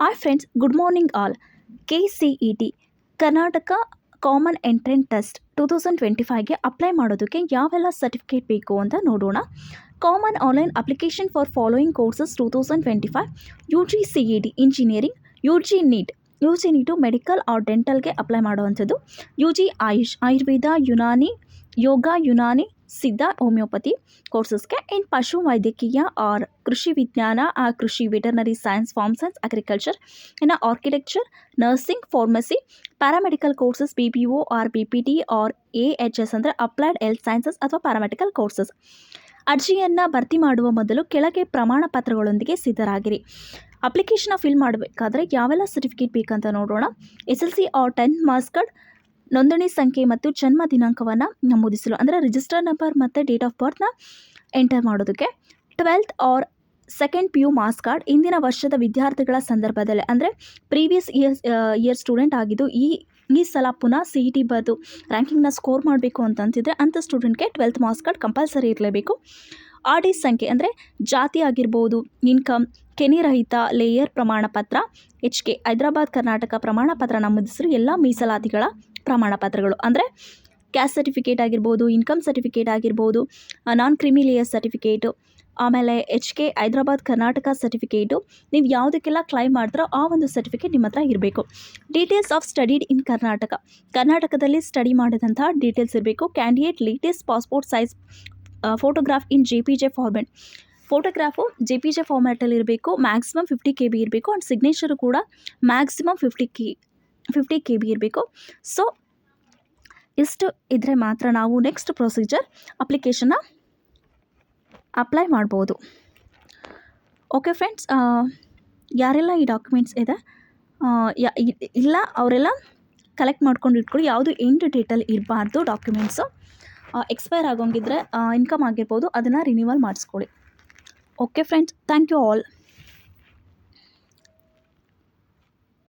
Hi friends, good morning all. KCET Karnataka common entrance test 2025ಗೆ apply ಮಾಡೋದಕ್ಕೆ ಯಾವೆಲ್ಲ certificate ಬೇಕು ಅಂತ ನೋಡೋಣ. Common online application for following courses 2025, UGCET engineering, UG NEET medical or ಡೆಂಟಲ್ಗೆ apply ಮಾಡುವಂಥದ್ದು, UG AYUSH Ayurveda, Unani, yoga, Unani, Siddha, homeopathy ಕೋರ್ಸಸ್ಗೆ. ಇನ್ ಪಶು ವೈದ್ಯಕೀಯ ಆರ್ ಕೃಷಿ ವಿಜ್ಞಾನ, ಕೃಷಿ veterinary science, farm science, agriculture, ಇನ್ನು architecture, nursing, pharmacy, paramedical courses, BPO or BPT or AHS ಅಂದರೆ applied health sciences ಅಥವಾ ಪ್ಯಾರಾಮೆಡಿಕಲ್ ಕೋರ್ಸಸ್. ಅರ್ಜಿಯನ್ನು ಭರ್ತಿ ಮಾಡುವ ಮೊದಲು ಕೆಳಗೆ ಪ್ರಮಾಣ ಪತ್ರಗಳೊಂದಿಗೆ ಸಿದ್ಧರಾಗಿರಿ. ಅಪ್ಲಿಕೇಶನ್ ಫಿಲ್ ಮಾಡಬೇಕಾದ್ರೆ ಯಾವೆಲ್ಲ ಸರ್ಟಿಫಿಕೇಟ್ ಬೇಕಂತ ನೋಡೋಣ. SSLC R 10th marks card, ನೋಂದಣಿ ಸಂಖ್ಯೆ ಮತ್ತು ಜನ್ಮ ದಿನಾಂಕವನ್ನು ನಮೂದಿಸಲು ಅಂದರೆ ರಿಜಿಸ್ಟರ್ ನಂಬರ್ ಮತ್ತು ಡೇಟ್ ಆಫ್ ಬರ್ತ್ನ ಎಂಟರ್ ಮಾಡೋದಕ್ಕೆ. 12th R 2nd PU marks card, ಇಂದಿನ ವರ್ಷದ ವಿದ್ಯಾರ್ಥಿಗಳ ಸಂದರ್ಭದಲ್ಲಿ ಅಂದರೆ ಪ್ರೀವಿಯಸ್ ಇಯರ್ ಸ್ಟೂಡೆಂಟ್ ಆಗಿದ್ದು ಈ ಸಲ ಪುನಃ CET ಬರೆದು ರ್ಯಾಂಕಿಂಗ್ನ ಸ್ಕೋರ್ ಮಾಡಬೇಕು ಅಂತಂತಿದ್ರೆ ಅಂಥ ಸ್ಟೂಡೆಂಟ್ಗೆ 12th ಮಾರ್ಕ್ಸ್ ಕಾರ್ಡ್ ಕಂಪಲ್ಸರಿ ಇರಲೇಬೇಕು. RD ಸಂಖ್ಯೆ ಅಂದರೆ ಜಾತಿ ಆಗಿರ್ಬೋದು, ಇನ್ಕಮ್, ಕೆನಿರಹಿತ, ಲೇಯರ್ ಪ್ರಮಾಣ ಪತ್ರ, HK ಹೈದರಾಬಾದ್ ಕರ್ನಾಟಕ ಪ್ರಮಾಣ ಪತ್ರ ನಮೂದಿಸಲು ಎಲ್ಲ ಮೀಸಲಾತಿಗಳ ಪ್ರಮಾಣ ಪತ್ರಗಳು ಅಂದರೆ ಕ್ಯಾಸ್ಟ್ ಸರ್ಟಿಫಿಕೇಟ್ ಆಗಿರ್ಬೋದು, ಇನ್ಕಮ್ ಸರ್ಟಿಫಿಕೇಟ್ ಆಗಿರ್ಬೋದು, ನಾನ್ ಕ್ರಿಮಿ ಲೇಯರ್ ಸರ್ಟಿಫಿಕೇಟು, ಆಮೇಲೆ HK ಹೈದರಾಬಾದ್ ಕರ್ನಾಟಕ ಸರ್ಟಿಫಿಕೇಟು, ನೀವು ಯಾವುದಕ್ಕೆಲ್ಲ ಕ್ಲೈಮ್ ಮಾಡ್ತಾರೋ ಆ ಒಂದು ಸರ್ಟಿಫಿಕೇಟ್ ನಿಮ್ಮ ಹತ್ರ ಇರಬೇಕು. ಡೀಟೇಲ್ಸ್ ಆಫ್ ಸ್ಟಡಿಡ್ ಇನ್ ಕರ್ನಾಟಕದಲ್ಲಿ ಸ್ಟಡಿ ಮಾಡಿದಂಥ ಡೀಟೇಲ್ಸ್ ಇರಬೇಕು. Candidate latest passport size photograph in JPG format, photograph JPG ಫಾರ್ಮ್ಯಾಟಲ್ಲಿ ಇರಬೇಕು. ಮ್ಯಾಕ್ಸಿಮಮ್ 50 KB ಇರಬೇಕು. ಆ್ಯಂಡ್ ಸಿಗ್ನೇಚರು ಕೂಡ ಮ್ಯಾಕ್ಸಿಮಮ್ 50 KB ಇರಬೇಕು. ಸೊ ಇಷ್ಟು ಇದ್ದರೆ ಮಾತ್ರ ನಾವು ನೆಕ್ಸ್ಟ್ ಪ್ರೊಸೀಜರ್ ಅಪ್ಲಿಕೇಶನ್ನ ಅಪ್ಲೈ ಮಾಡ್ಬೋದು. ಓಕೆ ಫ್ರೆಂಡ್ಸ್, ಯಾರೆಲ್ಲ ಈ ಡಾಕ್ಯುಮೆಂಟ್ಸ್ ಇದೆ ಇಲ್ಲ ಅವರೆಲ್ಲ ಕಲೆಕ್ಟ್ ಮಾಡ್ಕೊಂಡು ಇಟ್ಕೊಳ್ಳಿ. ಯಾವುದು ಎಂಡ್ ಡೇಟಲ್ಲಿ ಇರಬಾರ್ದು ಡಾಕ್ಯುಮೆಂಟ್ಸು. ಎಕ್ಸ್ಪೈರ್ ಆಗೋಂಗಿದ್ರೆ ಇನ್ಕಮ್ ಆಗಿರ್ಬೋದು ಅದನ್ನು ರಿನ್ಯೂವಲ್ ಮಾಡಿಸ್ಕೊಳ್ಳಿ. Okay friends, thank you all.